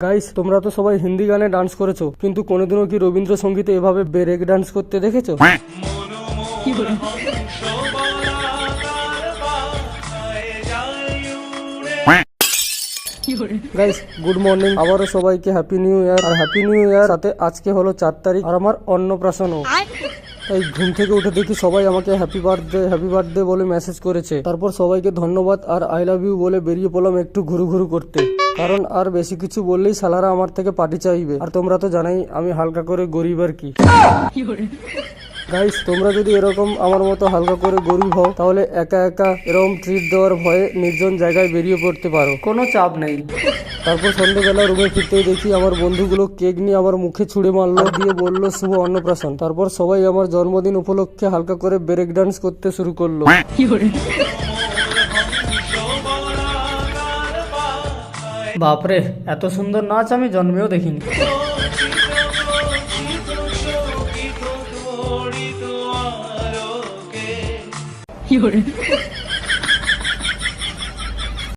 Guys, তোমরা তো সবাই হিন্দি গানে ডান্স করেছো, কিন্তু কোনোদিনও কি রবীন্দ্রসঙ্গীতে এভাবে ব্রেক ডান্স করতে দেখেছো? Guys, good morning. আবারও সবাইকে হ্যাপি নিউ ইয়ার। আর হ্যাপি নিউ ইয়ার সাথে আজকে হলো 4 তারিখ আর আমার অন্নপ্রাশনও। তাই ঘুম থেকে উঠে দেখি সবাই আমাকে হ্যাপি বার্থডে বলে মেসেজ করেছে। তারপর সবাইকে ধন্যবাদ আর আই লাভ ইউ বলে বেরিয়ে পড়লাম একটু ঘুরু করতে, কারণ আর বেশি কিছু বললেই শালারা আমার থেকে পার্টি চাইবে। আর তোমরা তো জানাই আমি হালকা করে গরিব আর কি। গাইস, তোমরা যদি এরকম আমার মতো হালকা করে গরিব হও, তাহলে একা একা এরকম ট্রিট দেওয়ার ভয়ে নির্জন জায়গায় বেরিয়ে পড়তে পারো, কোনো চাপ নেই। তারপর সন্ধ্যেবেলা রুমে ফিরতেই দেখি আমার বন্ধুগুলো কেক নিয়ে আমার মুখে ছুঁড়ে মারলো, দিয়ে বললো শুভ অন্নপ্রাশন। তারপর সবাই আমার জন্মদিন উপলক্ষে হালকা করে ব্রেক ডান্স করতে শুরু করলো। বাপরে, এত সুন্দর নাচ আমি জন্মেও দেখিনি।